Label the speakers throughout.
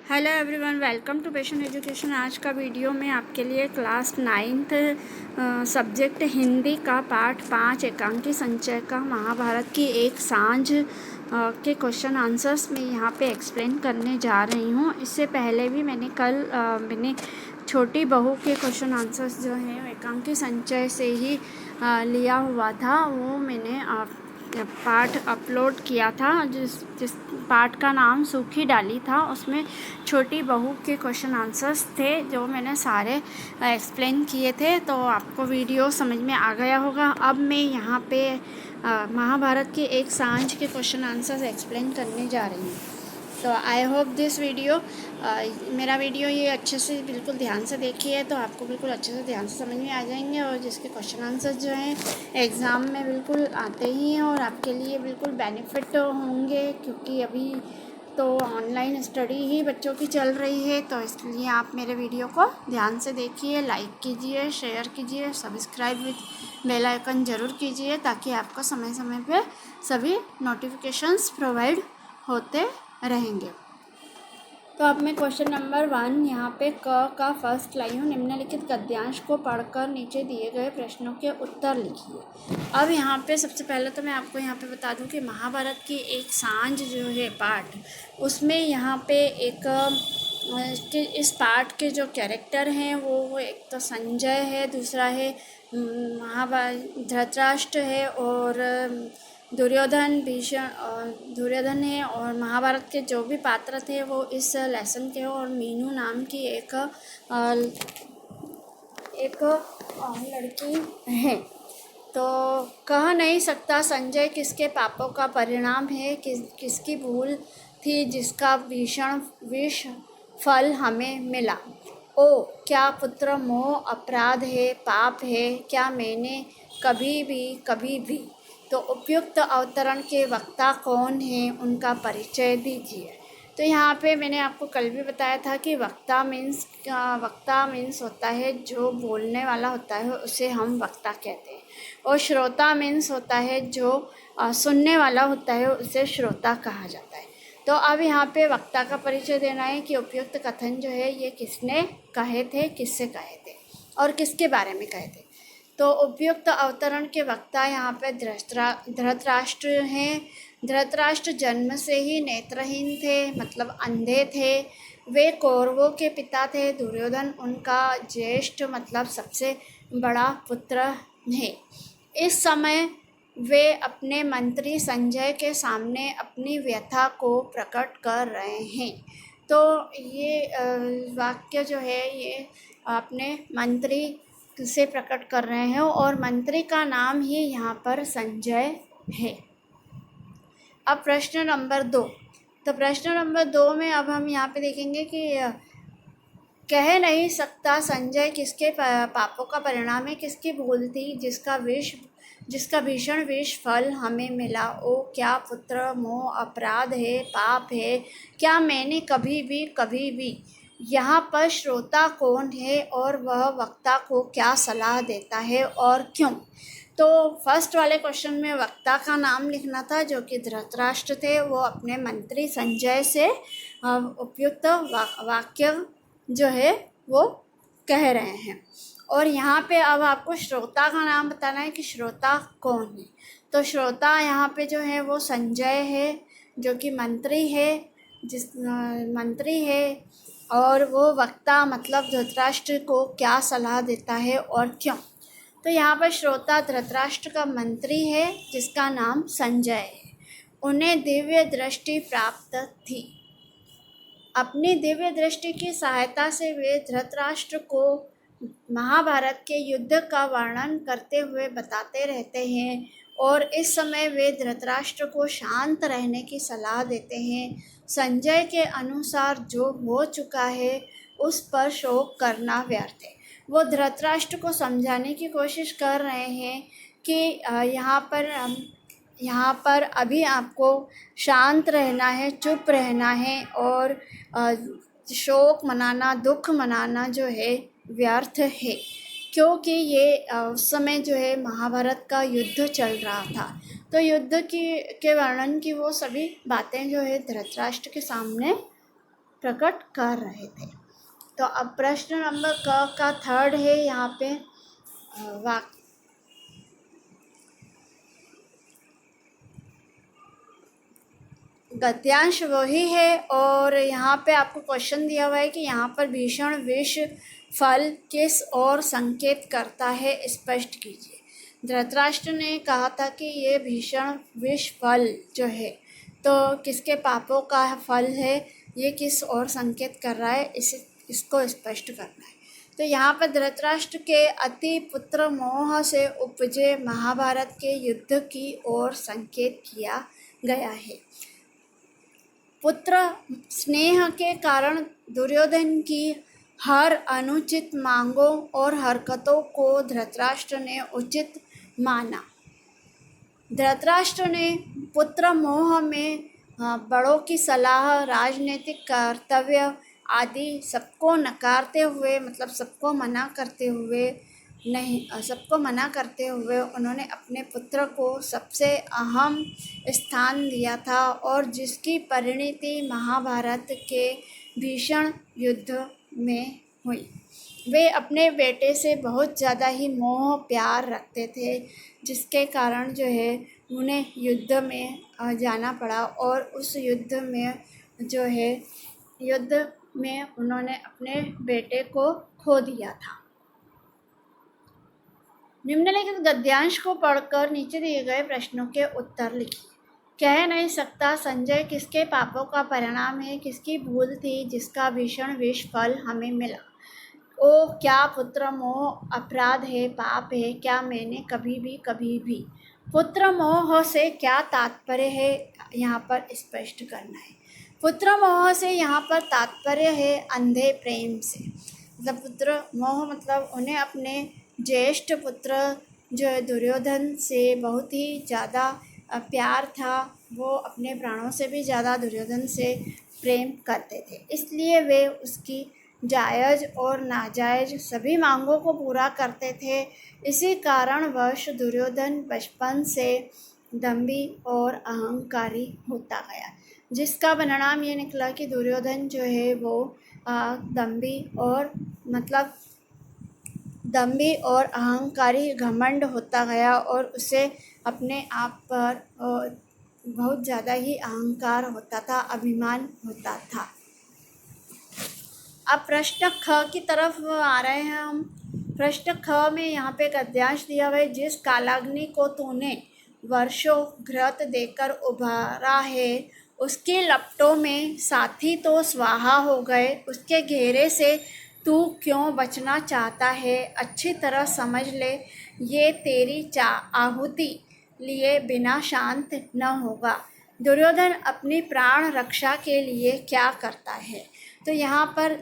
Speaker 1: Hello everyone, welcome to Passion Education. आज का video में आपके लिए क्लास 9th सब्जेक्ट हिंदी का पाठ 5 एकांकी संचय का महाभारत की एक सांझ के क्वेश्चन आंसर्स में यहाँ पे एक्सप्लेन करने जा रही हूँ। इससे पहले भी मैंने छोटी बहू के क्वेश्चन आंसर्स जो हैं एकांकी संचय से ही लिया हुआ था, वो मैंने पाठ अपलोड किया था। जिस पाठ का नाम सूखी डाली था, उसमें छोटी बहू के क्वेश्चन आंसर्स थे जो मैंने सारे एक्सप्लेन किए थे, तो आपको वीडियो समझ में आ गया होगा। अब मैं यहाँ पे महाभारत के एक सांझ के क्वेश्चन आंसर्स एक्सप्लेन करने जा रही हूँ। तो आई होप दिस वीडियो मेरा वीडियो ये अच्छे से बिल्कुल ध्यान से देखिए तो आपको बिल्कुल अच्छे से ध्यान से समझ में आ जाएंगे, और जिसके क्वेश्चन आंसर्स जो हैं एग्ज़ाम में बिल्कुल आते ही हैं और आपके लिए बिल्कुल बेनिफिट होंगे, क्योंकि अभी तो ऑनलाइन स्टडी ही बच्चों की चल रही है। तो इसलिए आप मेरे वीडियो को ध्यान से देखिए, लाइक कीजिए, शेयर कीजिए, सब्सक्राइब विथ बेल आइकन ज़रूर कीजिए, ताकि आपको समय समय पे सभी नोटिफिकेशंस प्रोवाइड होते रहेंगे। तो अब मैं क्वेश्चन नंबर 1 यहाँ पे क का फर्स्ट लाई हूँ। निम्नलिखित गद्यांश को पढ़कर नीचे दिए गए प्रश्नों के उत्तर लिखिए। अब यहाँ पे सबसे पहले तो मैं आपको यहाँ पे बता दूँ कि महाभारत की एक सांझ जो है पाठ, उसमें यहाँ पे एक कि इस पाठ के जो कैरेक्टर हैं वो एक तो संजय है, दूसरा है धृतराष्ट्र है, और दुर्योधन है, और महाभारत के जो भी पात्र थे वो इस लेसन के, और मीनू नाम की एक लड़की है। तो कह नहीं सकता संजय किसके पापों का परिणाम है, किसकी भूल थी जिसका भीषण विष फल हमें मिला। ओ क्या पुत्र मोह अपराध है, पाप है, क्या मैंने कभी भी। तो उपयुक्त अवतरण के वक्ता कौन हैं, उनका परिचय दीजिए। तो यहाँ पे मैंने आपको कल भी बताया था कि वक्ता मीन्स होता है जो बोलने वाला होता है, उसे हम वक्ता कहते हैं, और श्रोता मीन्स होता है जो सुनने वाला होता है, उसे श्रोता कहा जाता है। तो अब यहाँ पे वक्ता का परिचय देना है कि उपयुक्त कथन जो है ये किसने कहे थे, किससे कहे थे और किसके बारे में कहे थे। तो उपयुक्त अवतरण के वक्ता यहाँ पे धृतराष्ट्र हैं। धृतराष्ट्र जन्म से ही नेत्रहीन थे, मतलब अंधे थे। वे कौरवों के पिता थे। दुर्योधन उनका ज्येष्ठ मतलब सबसे बड़ा पुत्र है। इस समय वे अपने मंत्री संजय के सामने अपनी व्यथा को प्रकट कर रहे हैं। तो ये वाक्य जो है ये अपने मंत्री से प्रकट कर रहे हैं, और मंत्री का नाम ही यहाँ पर संजय है। अब प्रश्न नंबर 2। तो प्रश्न नंबर 2 में अब हम यहाँ पे देखेंगे कि कह नहीं सकता संजय किसके पापों का परिणाम है, किसकी भूल थी जिसका भीषण विष फल हमें मिला। ओ क्या पुत्र मोह अपराध है, पाप है, क्या मैंने कभी भी। यहाँ पर श्रोता कौन है और वह वक्ता को क्या सलाह देता है और क्यों। तो फर्स्ट वाले क्वेश्चन में वक्ता का नाम लिखना था जो कि धृतराष्ट्र थे। वो अपने मंत्री संजय से उपयुक्त वाक्य जो है वो कह रहे हैं, और यहाँ पे अब आपको श्रोता का नाम बताना है कि श्रोता कौन है। तो श्रोता यहाँ पे जो है वो संजय है, जो कि मंत्री है, और वो वक्ता मतलब धृतराष्ट्र को क्या सलाह देता है और क्यों। तो यहाँ पर श्रोता धृतराष्ट्र का मंत्री है जिसका नाम संजय है। उन्हें दिव्य दृष्टि प्राप्त थी। अपनी दिव्य दृष्टि की सहायता से वे धृतराष्ट्र को महाभारत के युद्ध का वर्णन करते हुए बताते रहते हैं, और इस समय वे धृतराष्ट्र को शांत रहने की सलाह देते हैं। संजय के अनुसार जो हो चुका है उस पर शोक करना व्यर्थ है। वो धृतराष्ट्र को समझाने की कोशिश कर रहे हैं कि यहाँ पर अभी आपको शांत रहना है, चुप रहना है, और शोक मनाना, दुख मनाना जो है व्यर्थ है, क्योंकि ये उस समय जो है महाभारत का युद्ध चल रहा था। तो युद्ध के वर्णन की वो सभी बातें जो है धृतराष्ट्र के सामने प्रकट कर रहे थे। तो अब प्रश्न नंबर का थर्ड है यहाँ पे वाक्य। गद्यांश वही है और यहाँ पे आपको क्वेश्चन दिया हुआ है कि यहाँ पर भीषण विष फल किस ओर संकेत करता है, स्पष्ट कीजिए। धृतराष्ट्र ने कहा था कि ये भीषण विष फल जो है तो किसके पापों का फल है, ये किस ओर संकेत कर रहा है, इसको स्पष्ट करना है। तो यहाँ पर धृतराष्ट्र के अति पुत्र मोह से उपजे महाभारत के युद्ध की ओर संकेत किया गया है। पुत्र स्नेह के कारण दुर्योधन की हर अनुचित मांगों और हरकतों को धृतराष्ट्र ने उचित माना। धृतराष्ट्र ने पुत्र मोह में बड़ों की सलाह, राजनीतिक कर्तव्य आदि सबको नकारते हुए, मतलब सबको मना करते हुए उन्होंने अपने पुत्र को सबसे अहम स्थान दिया था और जिसकी परिणति महाभारत के भीषण युद्ध में हुई। वे अपने बेटे से बहुत ज़्यादा ही मोह प्यार रखते थे, जिसके कारण जो है उन्हें युद्ध में जाना पड़ा और उस युद्ध में उन्होंने अपने बेटे को खो दिया था। निम्नलिखित गद्यांश को पढ़कर नीचे दिए गए प्रश्नों के उत्तर लिखिए। कह नहीं सकता संजय किसके पापों का परिणाम है, किसकी भूल थी जिसका भीषण विष फल हमें मिला। ओ क्या पुत्र मोह अपराध है, पाप है क्या मैंने कभी भी। पुत्र मोह से क्या तात्पर्य है, यहाँ पर स्पष्ट करना है। पुत्र मोह से यहाँ पर तात्पर्य है अंधे प्रेम से। मतलब पुत्र मोह मतलब उन्हें अपने ज्येष्ठ पुत्र जो है दुर्योधन से बहुत ही ज़्यादा प्यार था। वो अपने प्राणों से भी ज़्यादा दुर्योधन से प्रेम करते थे, इसलिए वे उसकी जायज़ और नाजायज़ सभी मांगों को पूरा करते थे। इसी कारणवश दुर्योधन बचपन से दंभी और अहंकारी होता गया, जिसका परिणाम ये निकला कि दुर्योधन जो है वो दंभी और अहंकारी घमंड होता गया और उसे अपने आप पर बहुत ज़्यादा ही अहंकार होता था, अभिमान होता था। अब प्रश्न ख की तरफ आ रहे हैं हम। प्रश्न ख में यहाँ पे गद्यांश दिया हुआ है। जिस कालाग्नि को तूने वर्षों घृत देकर उभारा है, उसकी लपटों में साथी तो स्वाहा हो गए, उसके घेरे से तू क्यों बचना चाहता है? अच्छी तरह समझ ले, ये तेरी आहुति लिए बिना शांत न होगा। दुर्योधन अपनी प्राण रक्षा के लिए क्या करता है? तो यहाँ पर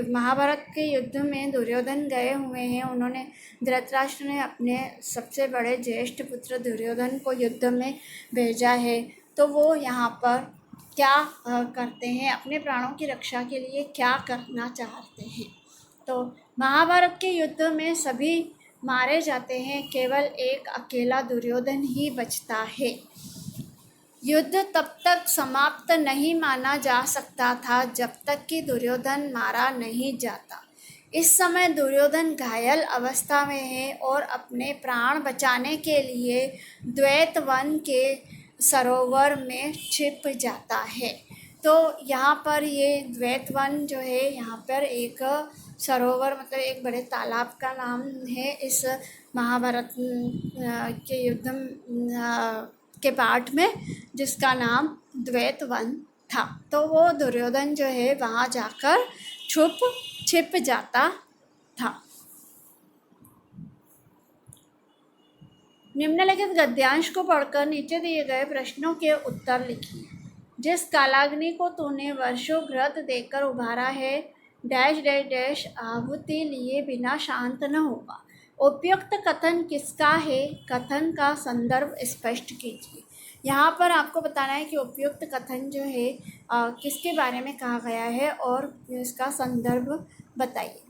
Speaker 1: महाभारत के युद्ध में दुर्योधन गए हुए हैं। उन्होंने धृतराष्ट्र ने अपने सबसे बड़े ज्येष्ठ पुत्र दुर्योधन को युद्ध में भेजा है। तो वो यहाँ पर क्या करते हैं, अपने प्राणों की रक्षा के लिए क्या करना चाहते हैं। तो महाभारत के युद्ध में सभी मारे जाते हैं, केवल एक अकेला दुर्योधन ही बचता है। युद्ध तब तक समाप्त नहीं माना जा सकता था जब तक कि दुर्योधन मारा नहीं जाता। इस समय दुर्योधन घायल अवस्था में है और अपने प्राण बचाने के लिए द्वैतवन के सरोवर में छिप जाता है। तो यहाँ पर ये द्वैतवन जो है, यहाँ पर एक सरोवर मतलब एक बड़े तालाब का नाम है इस महाभारत के युद्ध के पाठ में, जिसका नाम द्वैतवन था। तो वो दुर्योधन जो है वहाँ जाकर छिप जाता था। निम्नलिखित गद्यांश को पढ़कर नीचे दिए गए प्रश्नों के उत्तर लिखिए। जिस कालाग्नि को तूने वर्षों घृत देकर उभारा है, डैश डैश डैश आहुति लिए बिना शांत न होगा। उपयुक्त कथन किसका है? कथन का संदर्भ स्पष्ट कीजिए। यहाँ पर आपको बताना है कि उपयुक्त कथन जो है किसके बारे में कहा गया है और इसका संदर्भ बताइए।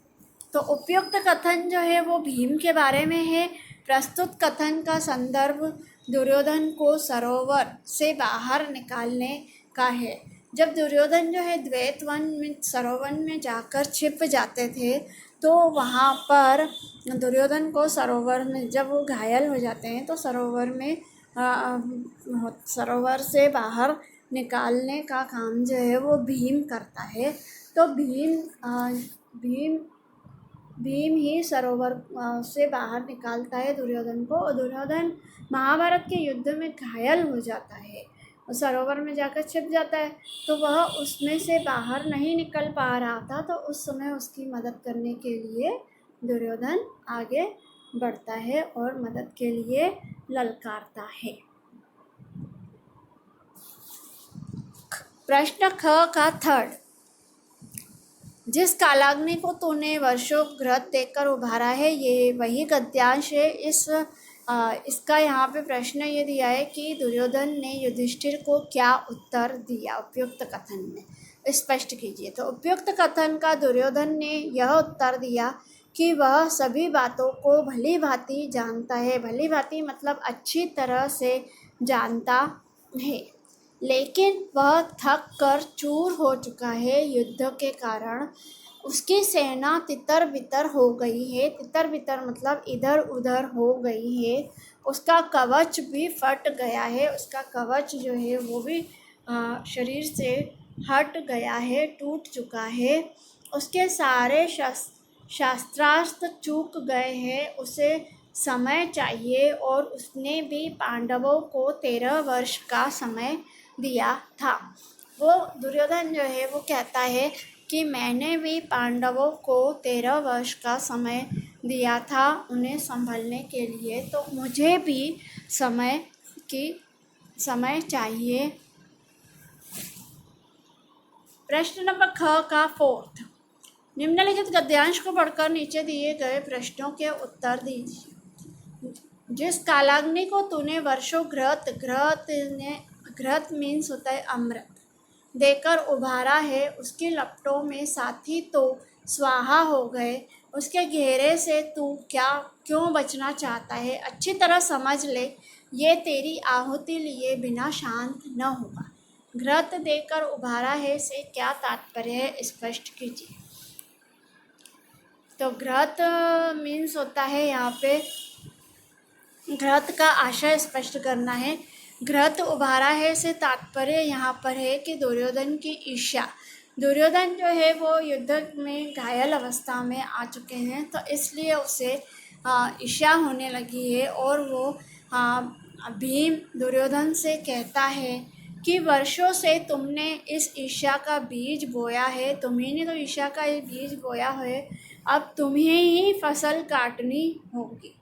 Speaker 1: तो उपयुक्त कथन जो है वो भीम के बारे में है। प्रस्तुत कथन का संदर्भ दुर्योधन को सरोवर से बाहर निकालने का है। जब दुर्योधन जो है द्वैत वन में सरोवर में जाकर छिप जाते थे, तो वहाँ पर दुर्योधन को सरोवर में जब वो घायल हो जाते हैं तो सरोवर से बाहर निकालने का काम जो है वो भीम करता है। तो भीम ही सरोवर से बाहर निकालता है दुर्योधन को, और दुर्योधन महाभारत के युद्ध में घायल हो जाता है और सरोवर में जाकर छिप जाता है। तो वह उसमें से बाहर नहीं निकल पा रहा था, तो उस समय उसकी मदद करने के लिए दुर्योधन आगे बढ़ता है और मदद के लिए ललकारता है। प्रश्न ख का थर्ड, जिस कालाग्नि को तूने वर्षों घृत देकर उभारा है, ये वही गद्यांश है। इसका यहाँ पे प्रश्न ये दिया है कि दुर्योधन ने युधिष्ठिर को क्या उत्तर दिया उपयुक्त कथन में, स्पष्ट कीजिए। तो उपयुक्त कथन का दुर्योधन ने यह उत्तर दिया कि वह सभी बातों को भली भांति जानता है। भली भांति मतलब अच्छी तरह से जानता है, लेकिन वह थक कर चूर हो चुका है। युद्ध के कारण उसकी सेना तितर बितर हो गई है। तितर बितर मतलब इधर उधर हो गई है। उसका कवच भी फट गया है। उसका कवच जो है वो भी शरीर से हट गया है, टूट चुका है। उसके सारे शास्त्रास्त्र चूक गए हैं। उसे समय चाहिए, और उसने भी पांडवों को 13 वर्ष का समय दिया था। वो दुर्योधन जो है वो कहता है कि मैंने भी पांडवों को 13 वर्ष का समय दिया था उन्हें संभलने के लिए, तो मुझे भी समय चाहिए। प्रश्न नंबर ख का फोर्थ, निम्नलिखित गद्यांश को पढ़कर नीचे दिए गए प्रश्नों के उत्तर दीजिए। जिस कालाग्नि को तूने वर्षों घृत मीन्स होता है अमृत, देकर उभारा है, उसकी लपटों में साथी तो स्वाहा हो गए। उसके घेरे से तू क्यों बचना चाहता है? अच्छी तरह समझ ले, ये तेरी आहुति लिए बिना शांत न होगा। घृत देकर उभारा है से क्या तात्पर्य है, स्पष्ट कीजिए। तो घृत मीन्स होता है, यहाँ पे घृत का आशय स्पष्ट करना है। घृत उभारा है से तात्पर्य यहाँ पर है कि दुर्योधन की ईर्ष्या। दुर्योधन जो है वो युद्ध में घायल अवस्था में आ चुके हैं, तो इसलिए उसे ईर्ष्या होने लगी है। और वो भीम दुर्योधन से कहता है कि वर्षों से तुमने इस ईर्ष्या का बीज बोया है, तुम्ही ने तो ईर्ष्या का ये बीज बोया है, अब तुम्हें ही फसल काटनी होगी।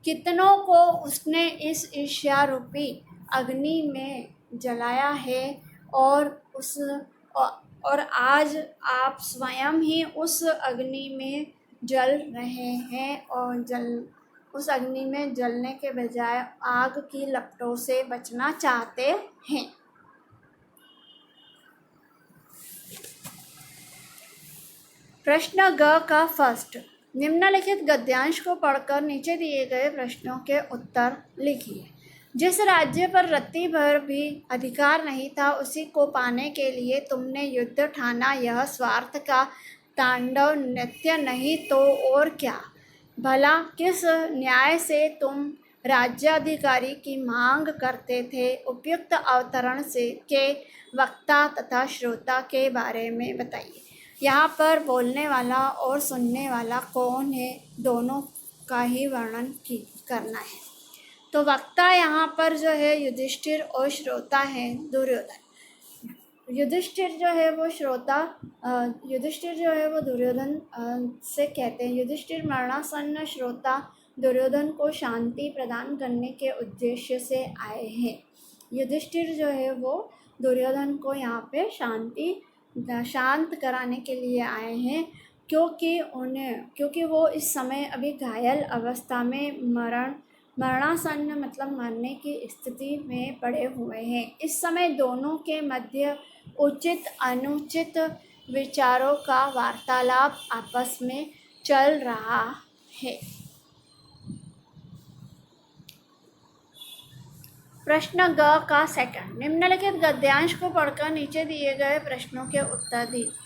Speaker 1: कितनों को उसने इस ईर्ष्या रूपी अग्नि में जलाया है, और आज आप स्वयं ही उस अग्नि में जल रहे हैं, और उस अग्नि में जलने के बजाय आग की लपटों से बचना चाहते हैं। प्रश्न ग का फर्स्ट, निम्नलिखित गद्यांश को पढ़कर नीचे दिए गए प्रश्नों के उत्तर लिखिए। जिस राज्य पर रत्ती भर भी अधिकार नहीं था, उसी को पाने के लिए तुमने युद्ध ठाना, यह स्वार्थ का तांडव नृत्य नहीं तो और क्या? भला किस न्याय से तुम राज्याधिकारी की मांग करते थे? उपयुक्त अवतरण के वक्ता तथा श्रोता के बारे में बताइए। यहाँ पर बोलने वाला और सुनने वाला कौन है, दोनों का ही वर्णन करना है। तो वक्ता यहाँ पर जो है युधिष्ठिर, और श्रोता है दुर्योधन। युधिष्ठिर जो है वो दुर्योधन से कहते हैं, युधिष्ठिर मरणासन्न श्रोता दुर्योधन को शांति प्रदान करने के उद्देश्य से आए हैं। युधिष्ठिर जो है वो दुर्योधन को यहाँ पे शांत कराने के लिए आए हैं, क्योंकि वो इस समय अभी घायल अवस्था में मरणासन्न मतलब मरने की स्थिति में पड़े हुए हैं। इस समय दोनों के मध्य उचित अनुचित विचारों का वार्तालाप आपस में चल रहा है। प्रश्न ग का सेकंड, निम्नलिखित गद्यांश को पढ़कर नीचे दिए गए प्रश्नों के उत्तर दीजिए।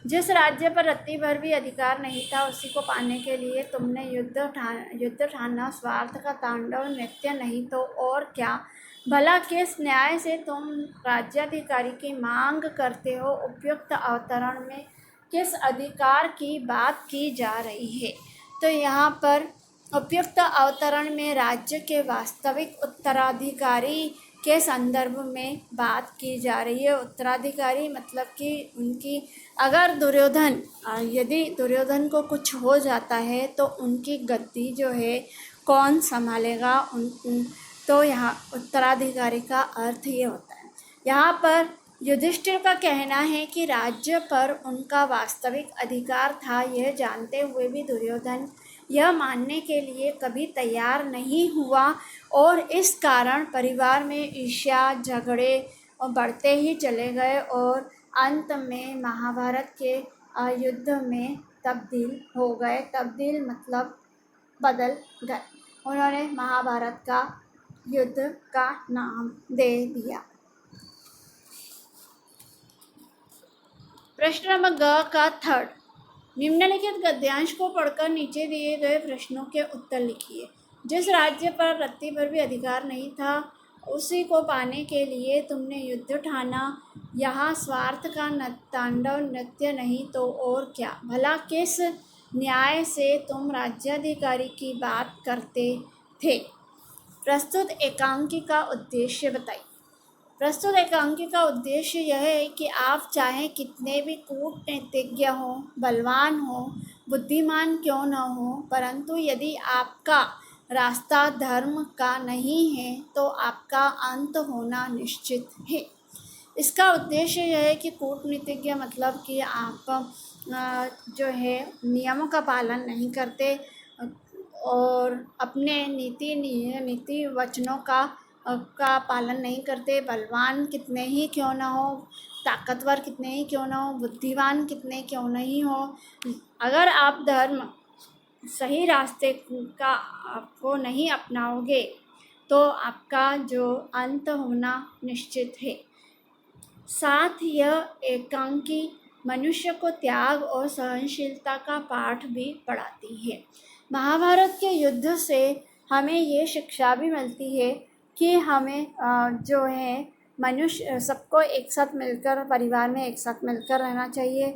Speaker 1: जिस राज्य पर रत्ती भर भी अधिकार नहीं था, उसी को पाने के लिए तुमने युद्ध ठाना, स्वार्थ का तांडव नृत्य नहीं तो और क्या। भला किस न्याय से तुम राज्याधिकारी की मांग करते हो। उपयुक्त अवतरण में किस अधिकार की बात की जा रही है। तो यहाँ पर उपयुक्त अवतरण में राज्य के वास्तविक उत्तराधिकारी के संदर्भ में बात की जा रही है। उत्तराधिकारी मतलब कि उनकी, अगर यदि दुर्योधन को कुछ हो जाता है तो उनकी गद्दी जो है कौन संभालेगा, तो यहाँ उत्तराधिकारी का अर्थ ये होता है। यहाँ पर युधिष्ठिर का कहना है कि राज्य पर उनका वास्तविक अधिकार था, यह जानते हुए भी दुर्योधन यह मानने के लिए कभी तैयार नहीं हुआ और इस कारण परिवार में ईर्ष्या झगड़े बढ़ते ही चले गए और अंत में महाभारत के युद्ध में तब्दील हो गए। तब्दील मतलब बदल गए। उन्होंने महाभारत का युद्ध का नाम दे दिया। प्रश्न नंबर ग का थर्ड, निम्नलिखित गद्यांश को पढ़कर नीचे दिए गए प्रश्नों के उत्तर लिखिए। जिस राज्य पर रत्ती भर भी अधिकार नहीं था, उसी को पाने के लिए तुमने युद्ध ठाना, यहाँ स्वार्थ का तांडव नृत्य नहीं तो और क्या। भला किस न्याय से तुम राज्याधिकारी की बात करते थे। प्रस्तुत एकांकी का उद्देश्य बताइए। प्रस्तुत एकांकी का उद्देश्य यह है कि आप चाहे कितने भी कूटनीतिज्ञ हों, बलवान हों, बुद्धिमान क्यों न हो, परंतु यदि आपका रास्ता धर्म का नहीं है तो आपका अंत होना निश्चित है। इसका उद्देश्य यह है कि कूटनीतिज्ञ मतलब कि आप जो है नियमों का पालन नहीं करते और अपने नीति वचनों का पालन नहीं करते। बलवान कितने ही क्यों ना हो, ताकतवर कितने ही क्यों ना हो, बुद्धिमान कितने क्यों नहीं हो, अगर आप धर्म सही रास्ते का आपको नहीं अपनाओगे तो आपका जो अंत होना निश्चित है। साथ यह एकांकी मनुष्य को त्याग और सहनशीलता का पाठ भी पढ़ाती है। महाभारत के युद्ध से हमें ये शिक्षा भी मिलती है कि हमें जो है मनुष्य सबको एक साथ मिलकर, परिवार में एक साथ मिलकर रहना चाहिए।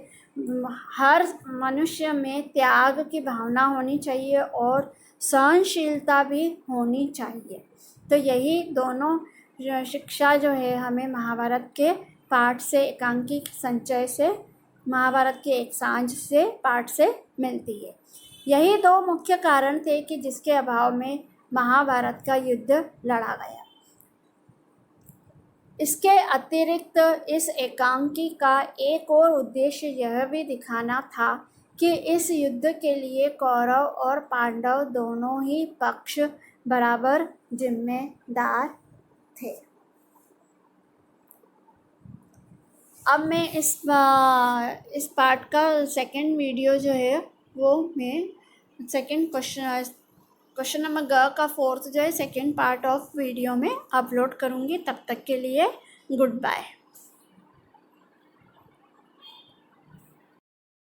Speaker 1: हर मनुष्य में त्याग की भावना होनी चाहिए और सहनशीलता भी होनी चाहिए। तो यही दोनों शिक्षा जो है हमें महाभारत के पाठ से, एकांकी संचय से, महाभारत के एक सांझ से पाठ से मिलती है। यही दो मुख्य कारण थे कि जिसके अभाव में महाभारत का युद्ध लड़ा गया। इसके अतिरिक्त इस एकांकी का एक और उद्देश्य यह भी दिखाना था कि इस युद्ध के लिए कौरव और पांडव दोनों ही पक्ष बराबर जिम्मेदार थे। अब मैं इस पार्ट का सेकंड वीडियो जो है वो मैं सेकंड क्वेश्चन नंबर ग का फोर्थ जो है सेकंड पार्ट ऑफ वीडियो में अपलोड करूँगी। तब तक के लिए गुड बाय।